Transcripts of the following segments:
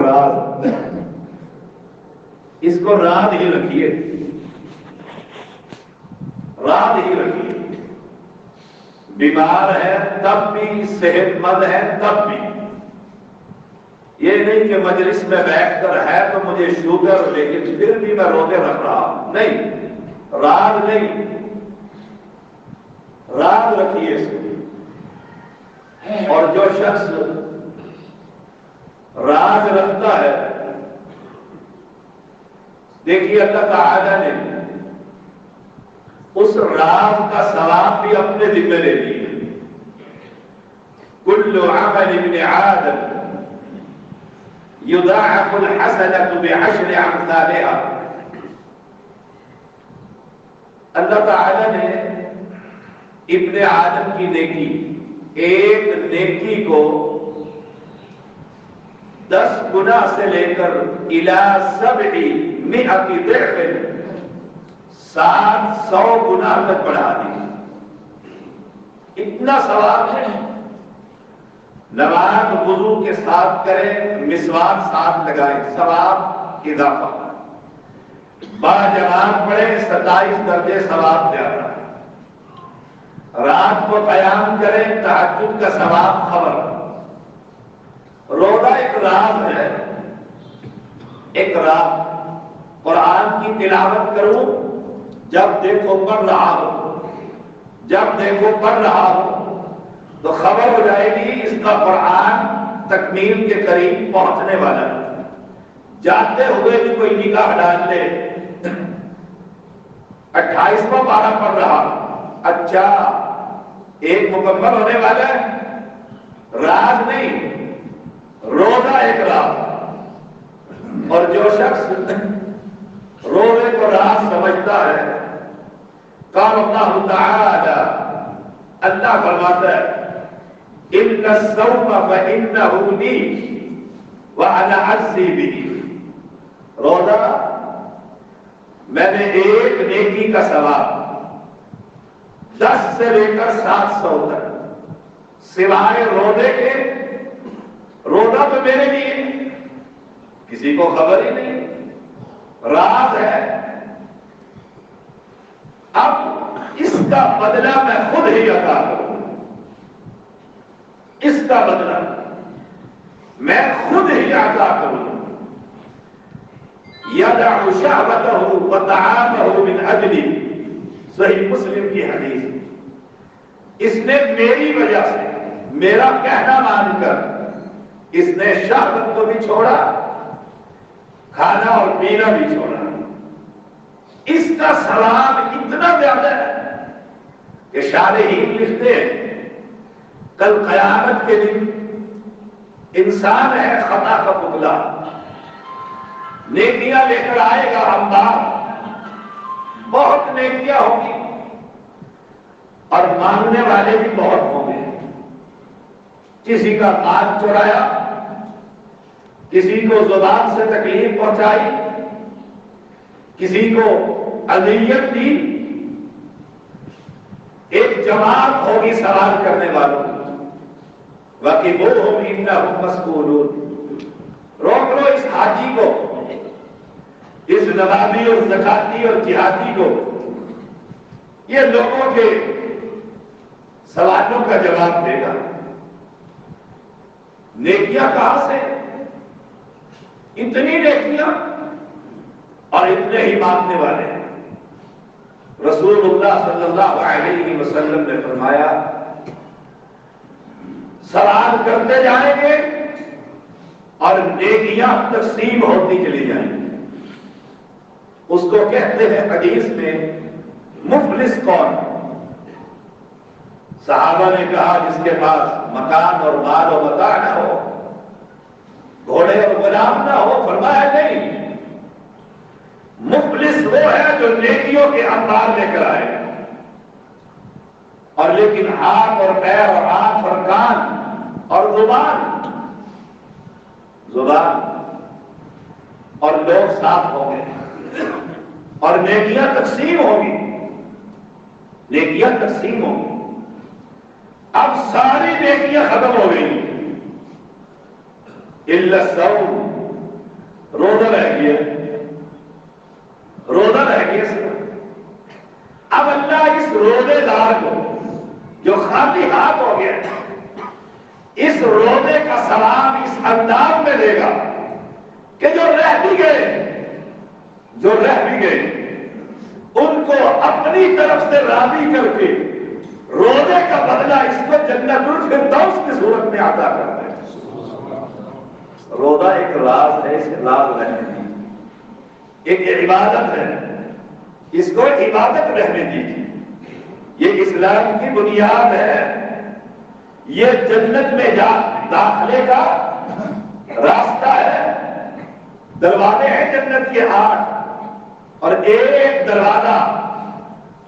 راز، اس کو راز ہی رکھیے، راز ہی رکھیے۔ بیمار ہے تب بھی، صحت مند ہے تب بھی، یہ نہیں کہ مجلس میں بیٹھ کر ہے تو مجھے شوگر لیکن پھر بھی میں روزے رکھ رہا ہوں، نہیں، راز نہیں، راز رکھیے اس کو۔ اور جو شخص راز رکھتا ہے، دیکھیے اللہ تعالی نے اس راز کا ثواب بھی اپنے ذمہ لے لیا۔ کل عمل ابن آدم یضاعف الحسنة بعشر امثالها۔ اللہ تعالی نے ابن آدم کی نیکی، ایک نیکی کو 10 گنا سے لے کر الی 700 ضعف، 700 گنا تک بڑھا دی۔ اتنا ثواب ہے۔ نماز وضو کے ساتھ کریں، مسواک ساتھ لگائیں، ثواب اضافہ۔ با جماعت پڑھیں، 27 درجے ثواب زیادہ۔ رات کو قیام کریں، تہجد کا ثواب خبر۔ روزہ ایک راز ہے، ایک راز۔ قرآن کی تلاوت کروں، جب دیکھو پڑھ رہا ہو، جب دیکھو پڑھ رہا ہو تو خبر ہو جائے گی اس کا قرآن تکمیل کے قریب پہنچنے والا ہے۔ جاتے ہوئے بھی کوئی نگاہ ڈال لے، 28واں پارہ پڑھ رہا، اچھا ایک مکمل ہونے والا ہے، راز نہیں، روزہ ایک راز۔ اور جو شخص روزے کو راز سمجھتا ہے، قال اللہ تعالی، اللہ فرماتا ہے ان الصوم فانه لي وانا اجزي به۔ روزہ میں نے ایک نیکی کا ثواب 10 سے لے کر 700 تک، سوائے روزے کے، روزہ تو میرے لیے کسی کو خبر ہی نہیں، راز ہے۔ اب اس کا بدلہ میں خود ہی عطا کروں، اس کا بدلہ میں خود ہی عطا کروں۔ یدع شہوتہ وطعامہ من اجلی، صحیح مسلم کی حدیث۔ اس نے میری وجہ سے، میرا کہنا مان کر اس نے شہوت کو بھی چھوڑا، کھانا اور پینا بھی چھوڑا۔ اس کا ثواب اتنا زیادہ ہے کہ شارحین لکھتے ہیں کل قیامت کے دن انسان ہے خطا کا پتلا، نیکیاں لے کر آئے گا ہمدار، بہت نیکیاں ہوں گی اور مانگنے والے بھی بہت ہوں گے۔ کسی کا مال چورایا، کسی کو زبان سے تکلیف پہنچائی، کسی کو اذیت دی، ایک جماعت ہوگی سوال کرنے والوں، وَقِفُوهُمْ إِنَّهُمْ مَسْئُولُونَ۔ روک لو اس حاجی کو، اس نمازی اور زکاتی اور جہادی کو، یہ لوگوں کے سوالوں کا جواب دے گا۔ نیکیاں کہاں سے؟ اتنی نیکیاں اور اتنے ہی مانگنے والے ہیں۔ رسول اللہ صلی اللہ علیہ وسلم نے فرمایا سوال کرتے جائیں گے اور نیکیاں تقسیم ہوتی چلی جائیں گی۔ اس کو کہتے ہیں حدیث میں مفلس کون؟ صحابہ نے کہا جس کے پاس مکان اور مال و متاع نہ ہو، گھوڑے اور غلام نہ ہو۔ فرمایا نہیں، مفلس وہ ہے جو نیکیوں کے انبار لے کر آئے اور لیکن ہاتھ اور پیر اور آنکھ اور کان اور زبان اور لوگ صاف ہوں گے اور نیکیاں تقسیم ہوگی، نیکیاں تقسیم ہوگی۔ اب ساری نیکیاں ختم ہو گئی الا الصوم، روزہ رہ گیا، روزہ رہ گیا صرف۔ اب اللہ اس روزے دار کو جو خالی ہاتھ ہو گیا اس روزے کا سلام اس انداز میں دے گا کہ جو رہ بھی گئے ان کو اپنی طرف سے راضی کر کے روزے کا بدلہ اس کو جنت الفردوس کی صورت میں عطا کر دے۔ روزہ ایک راز ہے، اس راز رہنے دیجیے، ایک عبادت ہے، اس کو عبادت رہنے دیجیے۔ یہ اسلام کی بنیاد ہے، یہ جنت میں داخلے کا راستہ ہے۔ دروازے ہیں جنت کے 8 اور ایک دروازہ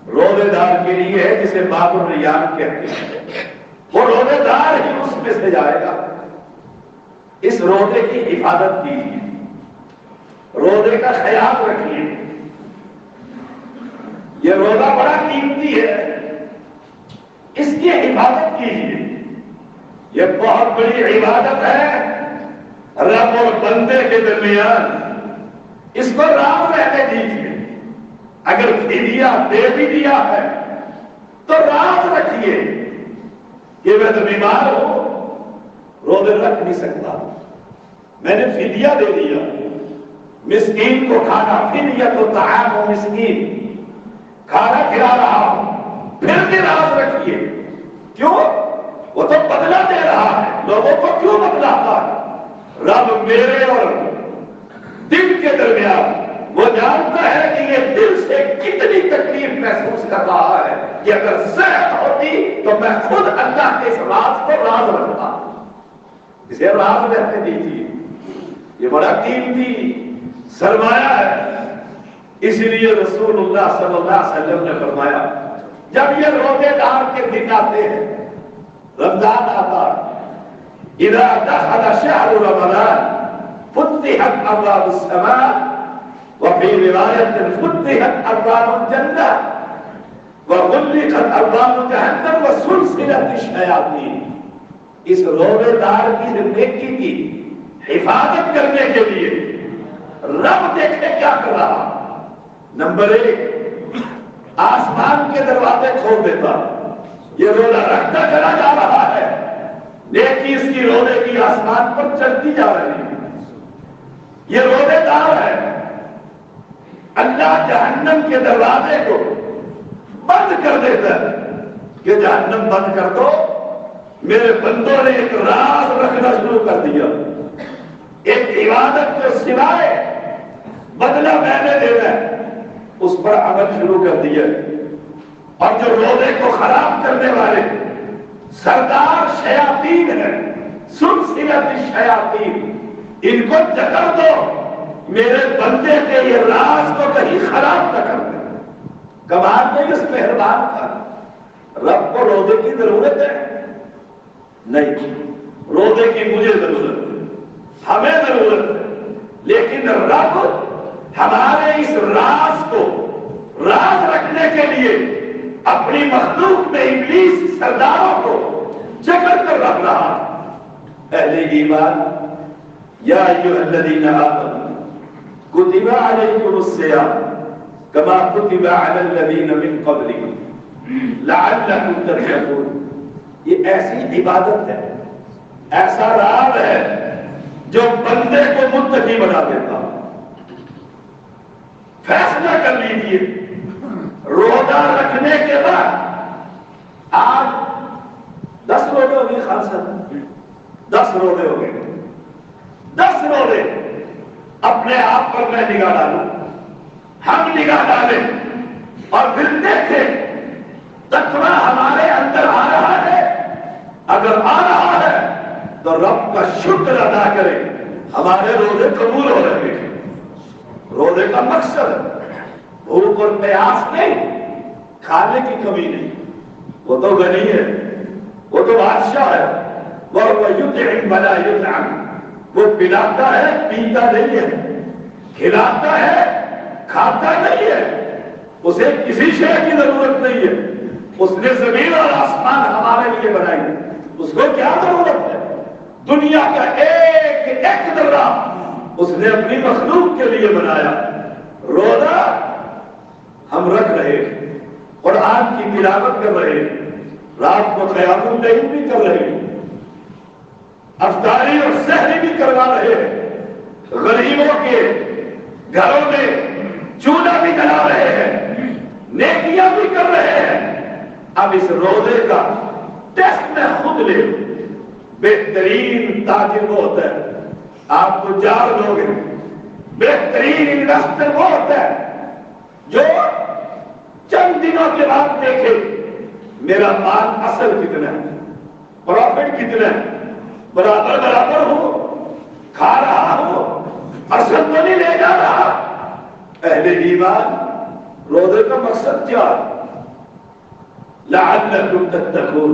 روزے دار کے لیے ہے جسے باب الریان کہتے ہیں، وہ روزے دار ہی اس میں سے جائے گا۔ اس روزے کی حفاظت کیجیے، روزے کا خیال رکھیے، یہ روزہ بڑا قیمتی ہے، اس کی حفاظت کیجیے۔ یہ بہت بڑی عبادت ہے رب اور بندے کے درمیان، اس کو راز رہنے دیجیے۔ اگر فدیہ دے بھی دیا ہے تو راز رکھیے کہ میں تو بیمار ہوں، روزے رکھ نہیں سکتا، میں نے فدیہ دے دیا، مسکین کو کھانا، فدیہ تو طعام و مسکین، کھانا کھلا رہا ہوں، پھر بھی راز رکھیے۔ کیوں؟ وہ تو بدلہ دے رہا ہے، لوگوں کو کیوں بدلاتا ہے؟ رب میرے اور دل کے درمیان وہ جانتا ہے کہ یہ دل سے کتنی تکلیف محسوس کر رہا ہے کہ اگر صحت ہوتی تو میں خود اللہ کے اس راز کو راز رکھتا۔ اسے راز رہنے دیجیے، یہ بڑا قیمتی سرمایہ ہے۔ اس لیے رسول اللہ صلی اللہ علیہ وسلم نے فرمایا جب یہ روزے دار کے دن آتے ہیں، رمضان آتا، اذا دخل شهر رمضان فتحت ابواب السماء وفي رواية فتحت ابواب الجنة وغلقت ابواب جهنم وسلسلت الشياطين۔ اس روزے دار کی زندگی کی حفاظت کرنے کے لیے رب دیکھے کیا کر رہا۔ نمبر 1، آسمان کے دروازے کھول دیتا، یہ روزہ رکھتا چلا جا رہا ہے، نیکی اس کی روزے کی آسمان پر چلتی جا رہی ہے، یہ روزے دار ہے۔ اللہ جہنم کے دروازے کو بند کر دیتا ہے کہ جہنم بند کر دو، میرے بندوں نے ایک راز رکھنا شروع کر دیا، ایک عبادت کو سوائے بدلہ میں نے دینا ہے اس پر عمل شروع کر دیا۔ اور جو روزے کو خراب کرنے والے سردار شیاطین ہیں، سلسلۃ الشیاطین، ان کو جکڑ دو، میرے بندے کے یہ راز کو کہیں خراب نہ کر دے۔ کمال نہیں اس مہربان کا، رب کو روزے کی ضرورت ہے نہیں، روزے کی مجھے ضرورت ہے، ہمیں ضرورت ہے، لیکن رب ہمارے اس راز کو راز رکھنے کے لیے اپنی مخلوق میں ابلیس سرداروں کو جکڑ کر رکھ رہا۔ اہل ایمان، یا ایھا الذین آمنوا کتب علیکم الصیام کما کتب علی الذین من قبلکم لعلکم تتقون۔ یہ ایسی عبادت ہے، ایسا راز ہے جو بندے کو متقی بنا دیتا۔ فیصلہ کر لیجیے، روزہ رکھنے کے بعد آج 10 روزے ہو گئے، خان صاحب 10 روزے ہو گئے، 10 روزے اپنے آپ پر میں نگاہ ڈالوں، ہم نگاہ ڈالیں اور پھر دیکھیں تقویٰ ہمارے اندر آ رہا ہے۔ اگر آ رہا ہے تو رب کا شکر ادا کریں، ہمارے روزے قبول ہو رہے ہیں۔ روزے کا مقصد بھوک اور پیاس نہیں، کھانے کی کمی نہیں، وہ تو غنی ہے، وہ تو بادشاہ ہے، وہ یطعم ولا یطعم، وہ پلاتا ہے پیتا نہیں ہے، کھلاتا ہے کھاتا نہیں ہے، اسے کسی شے کی ضرورت نہیں ہے، اس نے زمین اور آسمان ہمارے لیے بنائی، اس کو کیا ضرورت ہے؟ دنیا کا ایک ذرہ اس نے اپنی مخلوق کے لیے بنایا. روزہ ہم رکھ رہے، قرآن کی تلاوت کر رہے، رات کو قیام اللیل بھی کر رہے، افطاری اور سحری بھی کروا رہے، غریبوں کے گھروں میں چولہا بھی جلا رہے ہیں، نیکیاں بھی کر رہے ہیں. اب اس روزے کا ٹیسٹ میں خود لے. بہترین تاجر وہ ہوتا ہے، آپ کو 4 لوگ ہیں، بہترین انویسٹر وہ ہوتا ہے جو چند دنوں کے بعد دیکھے میرا مال اصل کتنا ہے، پروفٹ کتنا ہے، برابر برابر ہو، کھا رہا ہو، اصل تو نہیں لے جا رہا. اہل ایمان روزے کا مقصد کیا ہے؟ لعلکم تتقون.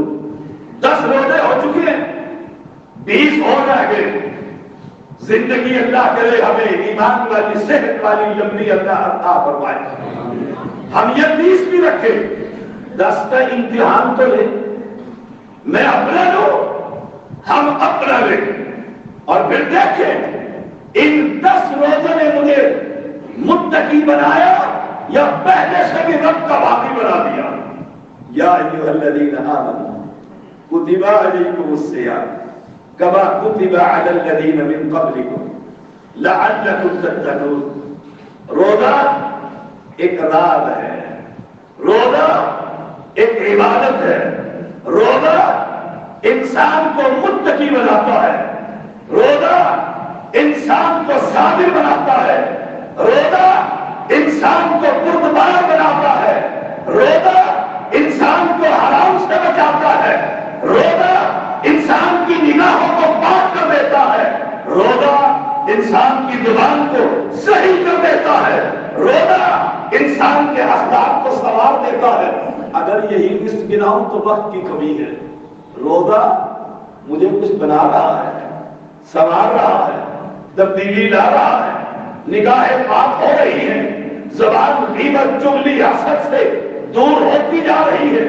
10 روزے ہو چکے ہیں، 20 ہو رہ گئے. زندگی اللہ کرے ہمیں ایمان والی صحت والی لمبی اللہ عطا فرمائے. ہم یہ 20 بھی رکھے، 10 کا امتحان تو لے. میں اپنا لوں، ہم اپنا لیں، اور پھر دیکھیں ان 10 روزوں نے مجھے متقی بنایا یا پہلے سے بھی رب کا باقی بنا دیا. یا ایھا الذین آمنوا کتب علیکم الصیام کما کتب علی الذین من قبلکم لعلکم تتقون. روزہ ایک راز ہے، روزہ ایک عبادت ہے، روزہ انسان کو متقی بناتا ہے، روزہ انسان کو صابر بناتا ہے، روزہ انسان کو بردبار بناتا ہے، روزہ انسان کو حرام سے بچاتا ہے، روزہ انسان کی نگاہوں کو پاک کر دیتا ہے، روزہ انسان کی زبان کو صحیح کر دیتا ہے، روزہ انسان کے اخلاق کو سنوار دیتا ہے. اگر یہی لسٹ گناؤں تو وقت کی کمی ہے. روزہ مجھے کچھ بنا رہا ہے، سنوار رہا ہے، تبدیلی لا رہا ہے، نگاہیں پاک ہو رہی ہیں، زبان غیبت چغلی حسد سے دور ہوتی جا رہی ہے،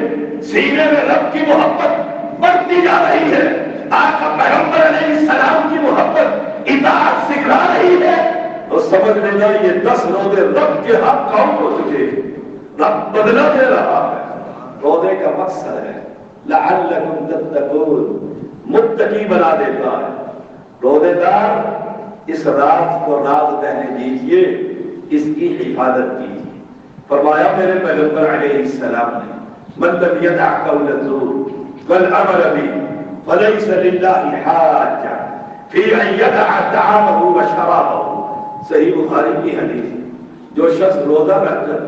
سینے میں رب کی محبت بڑھتی جا رہی ہے، آقا پیغمبر علیہ السلام کی محبت اطاعت سکھا رہی ہے. تو سمجھ لینا یہ 10 روزے رب کے حق کاؤنٹ ہو چکے، رب بدلہ دے رہا ہے. روزے کا مقصد ہے لعلکم تتقون، متقی بنا دیتا ہے. روزے دار اس راز کو راز رہنے دیجیے، اس کی حفاظت کیجیے. فرمایا میرے پیغمبر علیہ السلام نے من لم يدع قول الزور والعمل به فليس لله حاجة في ان يدع طعامه وشرابه. صحیح بخاری کی حدیث. جو شخص روزہ رکھ کر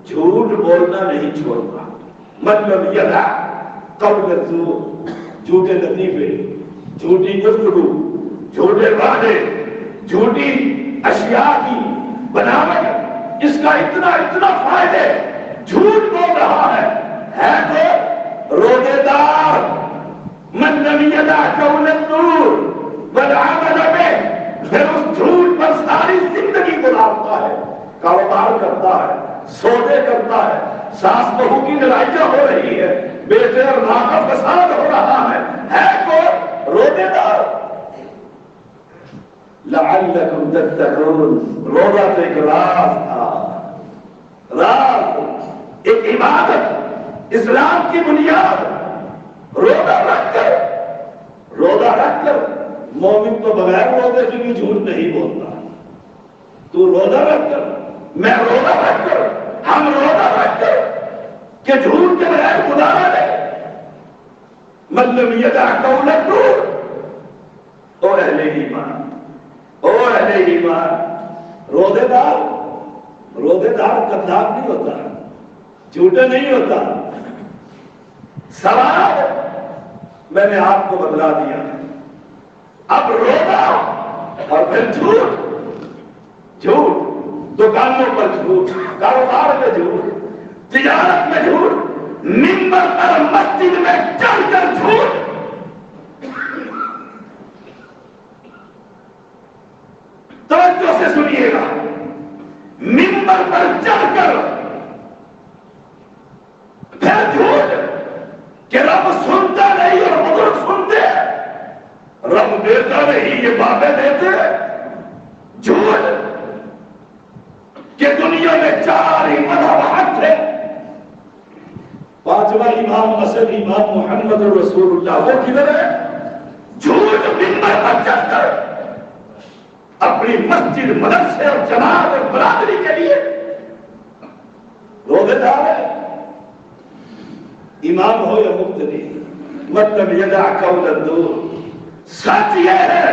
جھوٹ بولنا نہیں چھوڑتا، من لم يدع قول الزور، جھوٹے لطیفے، جھوٹی گفتگو، جھوٹے وعدے، جھوٹی اشیاء کی بناوٹ، اس کا اتنا فائدے، جھوٹ بول رہا ہے تو روزے دار. من لم يدع قول الزور والعمل به، پھر اس جھوٹ پر ساری زندگی گزارتا ہے، کاروبار کرتا ہے، سودے کرتا ہے، ساس بہو کی لڑائیاں ہو رہی ہے، بیٹے اور ماں کا فساد ہو رہا ہے تو روزے دار. لعلکم تتقون. روزہ تو ایک راز تھا، راز، ایک عبادت، اسلام کی بنیاد. روزہ رکھ کر مومن تو بغیر روزے کے بھی جھوٹ نہیں بولتا. تو روزہ رکھ کر، میں روزہ رکھ کر، ہم روزہ رکھ کر کہ جھوٹ کے بغیر گزارا نہیں. من لم يدع قول الزور. او اہل ایمان، او اہل ایمان، روزے دار کذاب نہیں ہوتا، جھوٹا نہیں ہوتا. سوال میں نے آپ کو بتلا دیا. اب روزہ اور پھر جھوٹ، دکانوں پر جھوٹ، کاروبار میں جھوٹ، تجارت میں جھوٹ، منبر پر مسجد میں چڑھ کر جھوٹ. توجہ سے سنیے گا، منبر پر چڑھ کر پھر جھوٹ کہ رب سنتا نہیں اور بزرگ سنتے، رب دیتا نہیں یہ باتیں دیتے. جھوٹ کہ دنیا میں 4 ہی مذہب حق ہے، 5واں امام اصل امام محمد رسول اللہ، وہ کدھر ہے؟ جھوٹ منبر پر چڑھ کر اپنی مسجد، مدرسے اور جماعت اور برادری کے لیے روزے دار ہے، امام ہو یا مقتدی، مطلب یدع قول الدور۔ سچ یہ ہے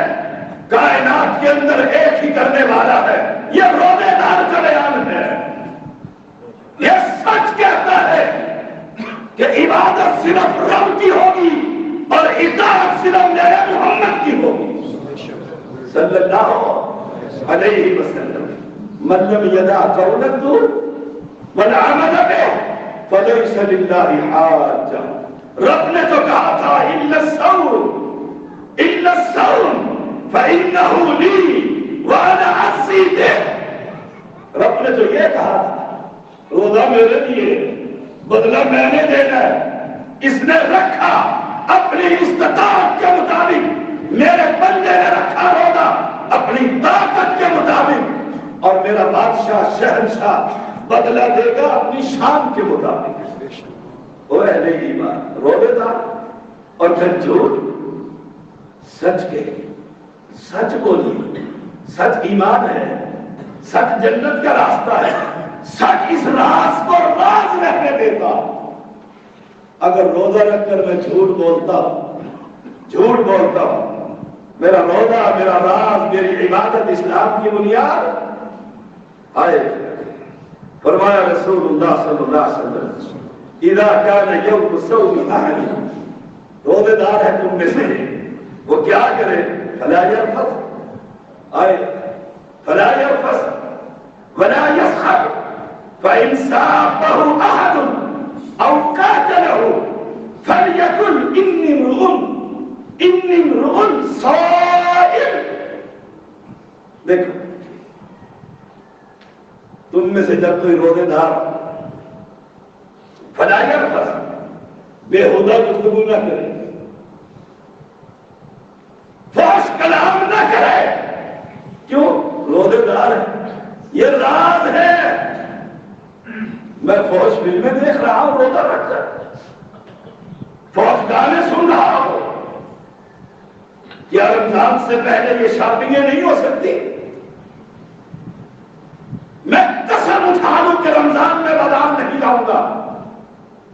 کائنات کے اندر ایک ہی کرنے والا ہے، یہ روزے دار کا بیان ہے۔ یہ سچ کہتا ہے کہ عبادت صرف رب کی ہوگی اور اطاعت صرف میرے محمد کی ہوگی صلی اللہ علیہ وسلم۔ من لم یدع قول الدور والعمل به فلیس للہ حاجہ۔ رب نے تو کہا تھا الا الصوم الا الصوم فانہ لی وانا اجزی بہ۔ رب نے تو یہ کہا تھا روزہ میرے لیے، بدلہ میں نے دینا ہے۔ اس نے رکھا اپنی استطاعت کے مطابق، میرے بندے نے رکھا روزہ اپنی طاقت کے مطابق، اور میرا بادشاہ شہنشاہ بدلہ دے گا اپنی شان کے مطابق۔ وہ اہل ایمان روزے دار، اور پھر جھوٹ سچ کے، سچ بولی، سچ ایمان ہے، سچ جنت کا راستہ ہے، سچ اس راز کو راز رہنے دیتا۔ اگر روزہ رکھ کر میں جھوٹ بولتا ہوں، میرا روزہ، میرا راز، میری عبادت اسلام کی بنیاد آئے۔ فرمایا رسول اللہ صلی اللہ علیہ وسلم اذا كان يوم صوم احدكم، روزے دار ہے تم میں سے، وہ کیا کرے؟ فلا يرفث، آئے فلا يرفث ولا يسخر، فإن سابه أحد أو قاتله فليقل إني امرؤ صائم۔ دیکھو تم میں سے جب کوئی روزے دار فلا يرفث، بےہودہ گفتگو نہ کرے، فحش کلام نہ کرے، کیوں؟ روزے دار ہے، یہ راز ہے۔ میں فحش فلمیں دیکھ رہا ہوں روزہ رکھ کر، فحش گانے سن رہا ہوں، کیا رمضان سے پہلے یہ شاپنگیں نہیں ہو سکتی؟ میں قسم اٹھا لوں کہ رمضان میں بازار نہیں جاؤں گا،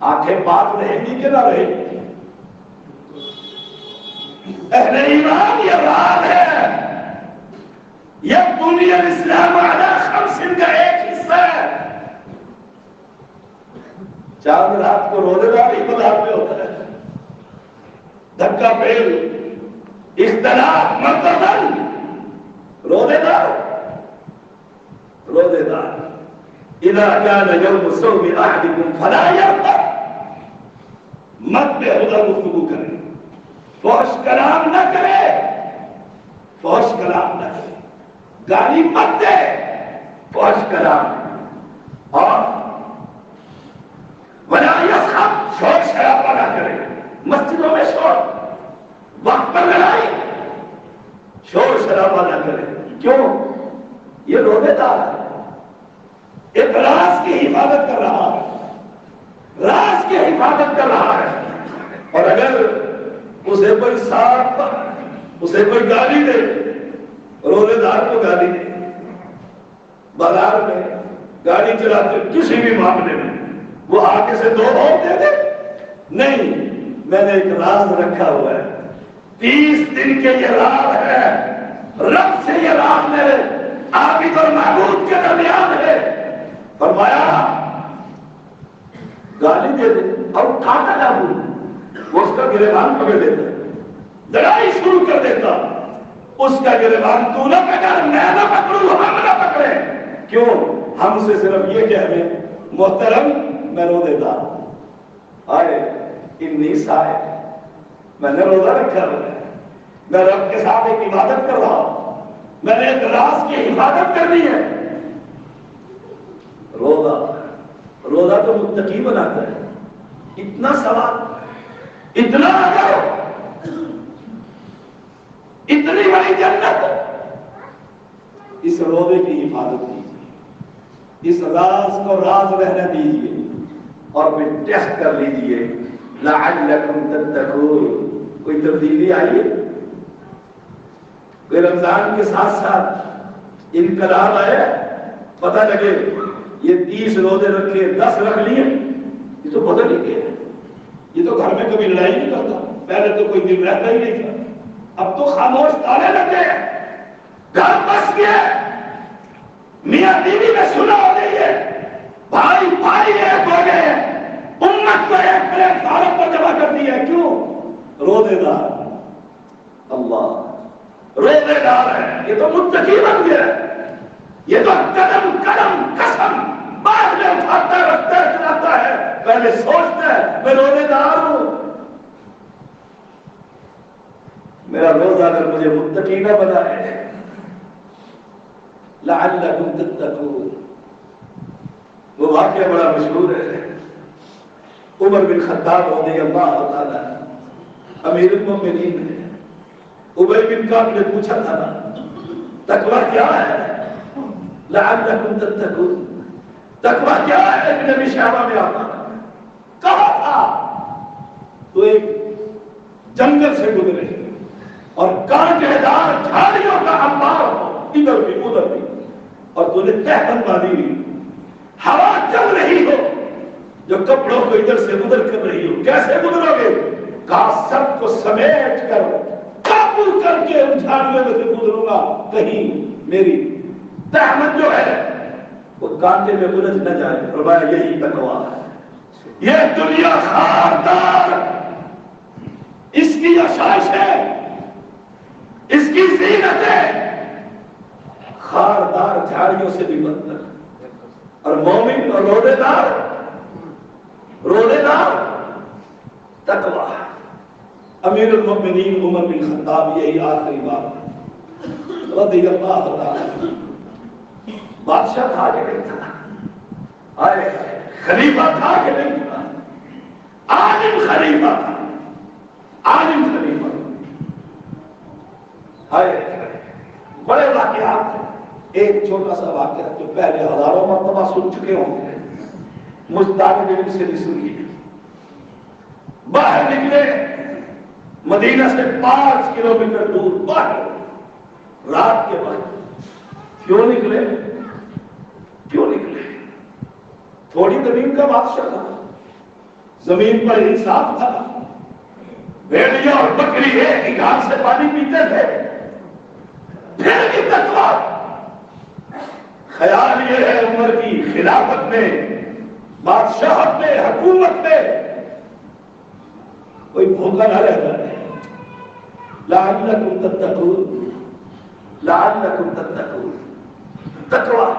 آنکھیں پاک رہیں گی کہ نہ رہیں گی؟ اہل ایمان یہ راز ہے، یہ بنی الاسلام علی خمس کا ایک حصہ ہے۔ چاند رات کو روزے دار ہی بازار میں ہوتا ہے، دھکا پیل، اختلاف، متضن، روزے دار اذا كان يوم صوم احدكم فلا يرفث، مت بےہودہ گفتگو کرے، فحش کلام نہ کرے، فحش کلام نہ کرے، گالی مت دے، فحش کلام، اور ولا يسخر، شور شرابہ نہ کرے، مسجدوں میں شور، وقت پر لڑائی، شور شرابہ نہ کرے، کیوں؟ یہ روزے دار ہے، ایک راز کی حفاظت کر رہا ہے، راز کی حفاظت کر رہا ہے۔ اور اگر اسے کوئی صاحب، اسے کوئی گالی دے، روزے دار کو گالی دے، بازار میں گاڑی چلاتے کسی بھی معاملے میں وہ آگے سے 2 اور دے دے، نہیں، میں نے ایک راز رکھا ہوا ہے، 30 دن کے یہ راز ہے، رب سے یہ راز میرے عابد اور معبود کے درمیان ہے۔ فرمایا گالی دے دے اور کاٹا لاگو، وہ اس کا گریبان پکڑ دیتا، لڑائی شروع کر دیتا، اس کا گریبان تو نہ پکڑ، میں نہ پکڑوں، ہم نہ پکڑے، کیوں؟ ہم سے صرف یہ کہہ دیں محترم میں روزے دار ہوں، آئے انی صائم، میں نے روزہ رکھا ہوا ہے، میں رب کے ساتھ ایک عبادت کر رہا ہوں، میں نے ایک راز کی حفاظت کرنی ہے۔ روزہ تو متقی بناتا ہے، اتنا ثواب، اتنا اجر، اتنی بڑی جنت، اس اس روزے کی حفاظت کیجیے، اس راز کو راز رہنے دیجیے اور پھر ٹیسٹ کر لیجیے لعلکم تتقون۔ کوئی تبدیلی آئی ہے؟ کوئی رمضان کے ساتھ ساتھ انقلاب آیا؟ پتہ لگے یہ 30 روزے رکھے 10 رکھ لیے، یہ تو بدل ہی گیا، یہ تو گھر میں کبھی لڑائی نہیں کرتا، پہلے تو کوئی دن رہتا ہی نہیں تھا، اب تو خاموش تالے لگے، گھر بس گئے، میاں بیوی میں سلح ہو گئی ہے، بھائی بھائی ایک ہو گئے، امت کو ایک پلیٹ فارم پر جمع کر دی ہے۔ کیوں؟ روزے دار، اللہ روزے دار ہے، یہ تو متقی بن گیا، یہ تو قدم قدم قسم بعد میں اٹھاتا رکھتا ہے چلاتا ہے، پہلے سوچتا ہے میں روزے دار ہوں، میرا روزہ اگر مجھے متقی نہ بنائے لعلکم تتقون۔ وہ واقعہ بڑا مشہور ہے، عمر بن خطاب رضی اللہ تعالی امیر المومنین نے ابی بن کعب نے پوچھا تھا تقویٰ کیا ہے؟ لعلکم تتقون، تقویٰ کیا ہے؟ ابن ابی شیبہ میں آتا کہا تھا تو ایک جنگل سے گزرے اور کانٹے دار جھاڑیوں کا انبار ہو، ادھر بھی ادھر بھی، اور تو نے تہبند باندھی ہوئی، ہوا چل رہی ہو جو کپڑوں کو ادھر سے ادھر کر رہی ہو، کیسے گزرو گے؟ کہا سب کو سمیٹ کر قابو کر کے ان جھاڑیوں میں سے گزروں گا، کہیں میری تہمت جو ہے وہ کانٹے میں الجھ نہ جائے۔ فرمایا یہی تقویٰ ہے، یہ دنیا خاردار، اس کی آشائش ہے، اس کی زینت ہے، خاردار جھاڑیوں سے بھی بدتر، اور مومن اور روزے دار تقویٰ۔ امیر المومنین عمر بن خطاب یہی آخری بات رضی اللہ تعالی، بادشاہ تھا کہ نہیں تھا، آئے خلیفہ تھا کہ نہیں تھا، عالم خلیفہ تھا، عالم خلیفہ، آئے بڑے واقعات ہیں۔ ایک چھوٹا سا واقعہ جو پہلے ہزاروں مرتبہ سن چکے ہوں گے، مجتمع علم سے بھی سنیے۔ باہر نکلے مدینہ سے 5 کلومیٹر دور، باہر رات کے بعد۔ کیوں نکلے؟ تھوڑی زمین کا بادشاہ تھا، زمین پر انصاف تھا، بھیڑیا اور بکری ایک ہی گھاٹ سے پانی پیتے تھے، پھر بھی تقویٰ۔ خیال یہ ہے عمر کی خلافت میں، بادشاہت میں، حکومت میں کوئی بھوکا نہ رہ جائے۔ لعلکم تتقون، لعلکم تتقون، تقویٰ۔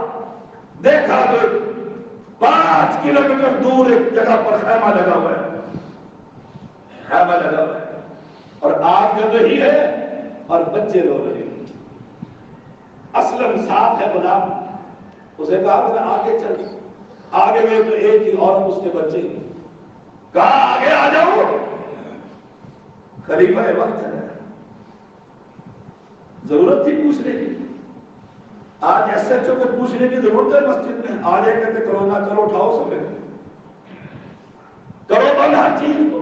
دیکھا تو 5 کلومیٹر دور ایک جگہ پر خیمہ لگا ہوا ہے، خیمہ لگا ہوا ہے، اور آگ جل رہی ہے اور بچے رو رہے ہیں۔ اسلم صاحب ہے غلام، اسے کہا کہ آگے چل، آگے میں تو ایک ہی اور اس کے بچے، کہا آگے آ جاؤ، خلیفہ وقت ہے، ضرورت تھی پوچھنے کی۔ آج ایس ایچ او کو پوچھنے کی ضرورت ہے مسجد میں، آ جائے کہتے کرو نہ کرو، اٹھاؤ سمیت کرو بند ہر چیز کو،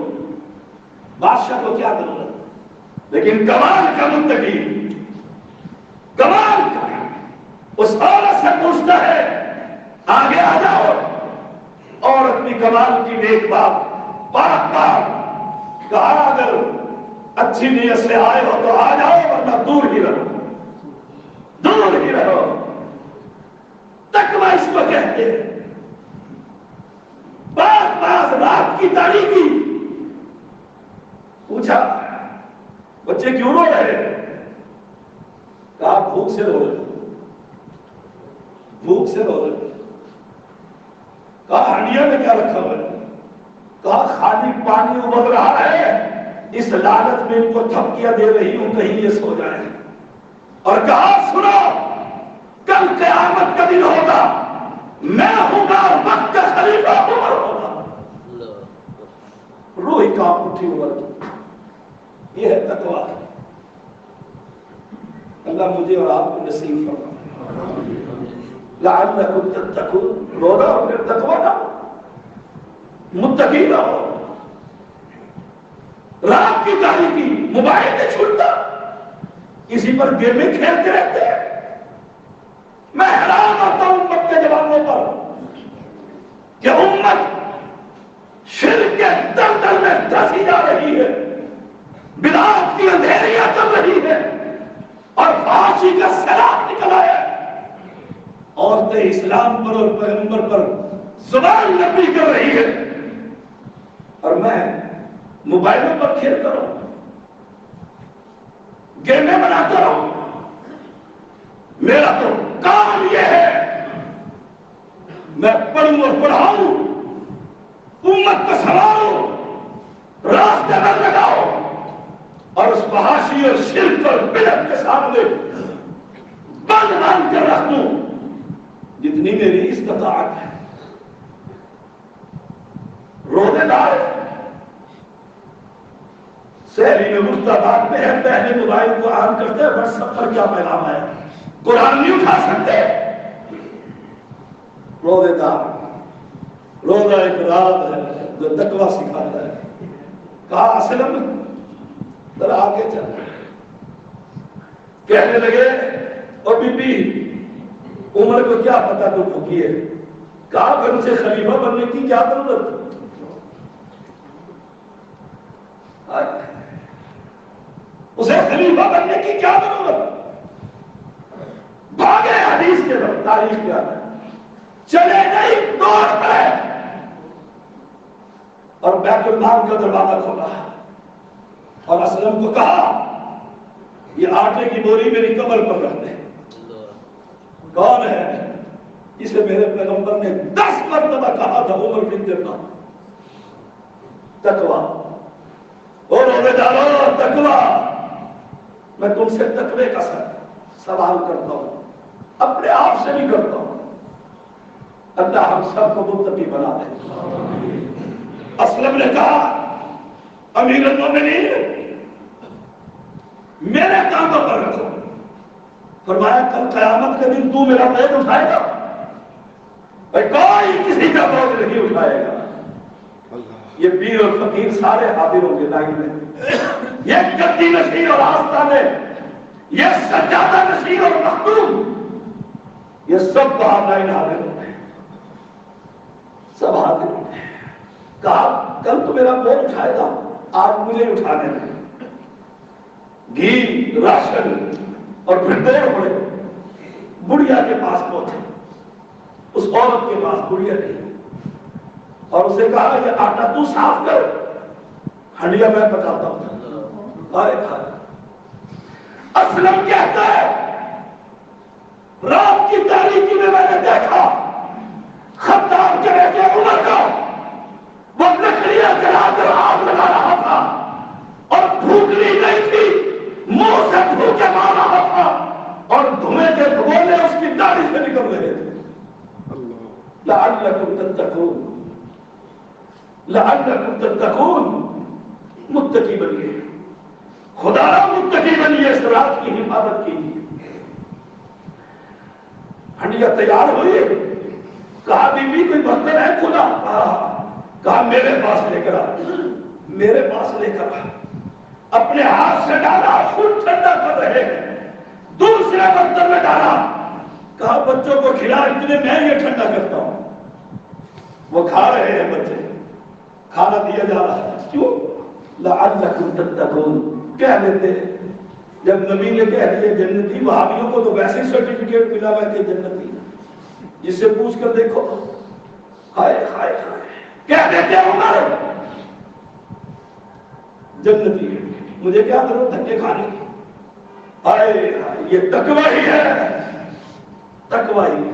بادشاہ کو کیا ضرورت؟ لیکن کمال کا منتقی، کمال کا اس عورت سے پوچھتا ہے آگے آ جاؤ، اور اپنی کمال کی نیک بات پاک بات کہا، اگر اچھی نیت سے آئے ہو تو آ جاؤ، ورنہ دور ہی رہو، دور ہی رہو۔ تقویٰ اس کو کہتے ہیں۔ بعض رات کی تاریکی پوچھا بچے کیوں رو رہے؟ کہا بھوک سے رو رہے، بھوک سے رو رہے۔ کہا ہنڈیا میں کیا رکھا ہوا ہے؟ کہا خالی پانی ابل رہا ہے، اس لالچ میں ان کو تھپکیاں دے رہی ہوں کہیں یہ سو جائے۔ اور کہا سنو، کل قیامت کا دن ہوگا، میں ہوں گا اور وقت کا خلیفہ عمر ہوگا۔ روح کانپ اٹھی عمر کی۔ یہ ہے تقویٰ۔ اللہ مجھے اور آپ کو نصیب فرمائے۔ لعلکم تتقون، روزہ اور پھر تقویٰ نہ ہو، متقی نہ ہو. رات کی تاریخی موبائل نہیں چھوٹتا، اسی پر گیمیں کھیلتے رہتے ہیں. میں حیران ہوتا ہوں امت کے جوانوں پر کہ امت شرک کے دلدل میں دھسی جا رہی ہے، بدعات کی اندھیریاں چل رہی ہے اور فحاشی کا سیلاب نکلا ہے. عورتیں اسلام پر اور پیغمبر پر زبان نبی کر رہی ہے اور میں موبائلوں پر کھیلتا رہوں، گیمیں بناتا رہوں. میرا تو کام یہ ہے میں پڑھوں اور پڑھاؤں، امت کو سنبھالوں، راستے میں لگاؤ اور اس فحاشی اور شرک اور بدعت کے سامنے بند باندھ کر رکھ دوں جتنی میری استطاعت ہے. روزے دار سہری میں مفتاباد میں ہے، پہلے موبائل کو آن کرتے ہیں، واٹس ایپ پر کیا پیغام ہے، قرآن نہیں اٹھا سکتے. روزے دار، روزہ ایک رات ہے جو تقویٰ سکھاتا ہے. کہا اسلم ذرا آگے چل. کہنے لگے اور بی بی عمر کو کیا پتا تو بھوکی ہے. کہا کہ اسے خلیفہ بننے کی کیا ضرورت؟ اسے خلیفہ بننے کی کیا ضرورت؟ بھاگے حدیث کے وقت تاریخ کیا ہے، چلے نہیں دوڑ پڑے اور بیت المال کا دروازہ کھولا اور اسلم کو کہا یہ آٹے کی بوری میری کمر پر رکھ دے. کون ہے جسے میرے پیغمبر نے 10 مرتبہ کہا تھا عمر بن خطاب؟ تقویٰ. اور روزے دارو تقویٰ. میں تم سے تقوی کا سوال کرتا ہوں، اپنے آپ سے بھی کرتا ہوں. اللہ ہم سب کو متقی بنا دے. اسلم نے کہا امیر المومنین میرے کانٹوں پر رکھو. فرمایا کل قیامت کے دن تو میرا بوجھ اٹھائے گا؟ کوئی کسی کا بوجھ نہیں اٹھائے گا. یہ پیر اور فقیر سارے حاضر ہوں گے لائن میں. یہ گدی نشین اور آستانے، یہ سجادہ نشین اور مخدوم، یہ سب باہر لائن حاضر ہوں گے، سب حاضر ہوں گے. کہا کل تو میرا بوجھ اٹھائے گا، آج مجھے اٹھانے میں. گھی راشن اور پھر دوڑ پڑے، بڑھیا کے پاس پہنچے. اس عورت کے پاس بڑھیا تھی اور اسے کہا یہ آٹا تو صاف کر، ہنڈیا میں پکاتا ہوں. اسلم کہتا ہے رات کی تاریکی میں نے دیکھا خطاب کے بیٹے عمر کا وہ لکڑیاں جلا کر آگ لگا رہا تھا اور پھونکلی نہیں تھی، منہ سے پھونکے مار رہا تھا اور دھوئیں کے دھونے اس کی داڑھی سے نکل رہے تھے. لعلکم تتقون، لعلکم تتقون. متقی بنیے، خدا متقی بنیے، اس رات کی حفاظت کیجیے. ہنڈیا تیار ہوئی. کہا بی بی کوئی برتن ہے کھلا؟ کہا میرے پاس لے کر آ. میرے پاس لے کر آ. اپنے ہاتھ سے ڈالا، خود ٹھنڈا کر رہے ہیں. دوسرے برتن میں ڈالا. کہا بچوں کو کھلا، اتنے میں یہ ٹھنڈا کرتا ہوں. وہ کھا رہے ہیں بچے، کھانا دیا جا رہا ہے. کیوں؟ لعلکم تتقون. کہہ دیتے جب نبی نے کہہ دیا جنتی، وہابیوں کو تو ویسے سرٹیفکیٹ ملا ہوا کہ جنتی، جس سے پوچھ کر دیکھو. ہائے ہائے ہائے. کہہ دیتے عمر جنتی ہے، مجھے کیا ضرورت دھکے کھانے کی. ہائے ہائے، یہ تقویٰ ہی ہے، تقویٰ ہی،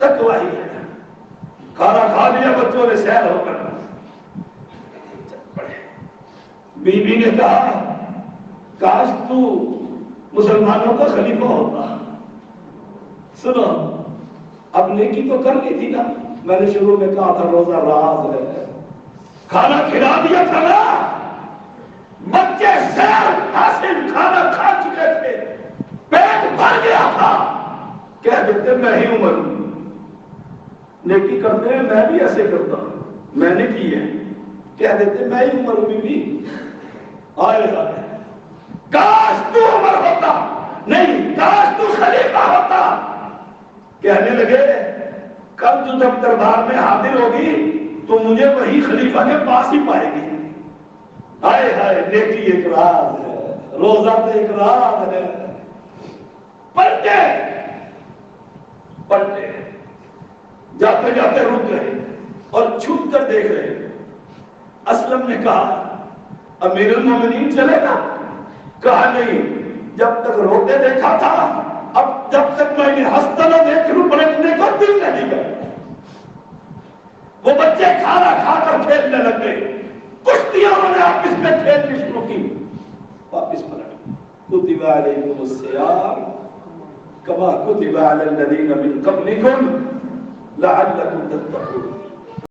تقویٰ ہی ہے. کھانا کھا لیا بچوں نے سیر ہو کر. بی بی نے کہا کاش تو مسلمانوں کا خلیفہ ہوتا. سنو اب نیکی تو کر لی تھی نا. میں نے شروع میں کہا تھا روزہ راز ہے. کھانا کھلا دیا تھا نا، بچے سیر حاصل کھانا کھا چکے تھے، پیٹ بھر گیا تھا. کہہ دیتے میں ہی عمر ہوں. نیکی کرتے ہیں میں بھی ایسے کرتا ہوں, میں نے کی ہے. کہہ دیتے میں ہی عمر ہوں بی. آئے کاش تو عمر ہوتا, نہیں کاش تو خلیفہ ہوتا. کہنے لگے کل تو جب دربار میں حاضر ہوگی تو مجھے وہی خلیفہ کے پاس ہی پائے گی. ہائے ہائے نیکی ایک راز ہے, روزہ تو ایک راز ہے. پلٹے پلٹے جاتے جاتے رک گئے اور چھپ کر دیکھ رہے. اسلم نے کہا امیر المومنین چلے گا؟ کہا نہیں, جب تک روتے دیکھا تھا, اب جب تک میں انہیں ہنستا نہ دیکھ لوں پلٹنے کو دل نہیں کرتا. وہ بچے کھانا کھا کر کھیلنے لگ گئے. کشتیاں انہوں نے آپس میں کھیلنی شروع کی. واپس پلٹ کتب علیکم الصیام کما کتب علی الذین من قبلکم لعلکم تتقون.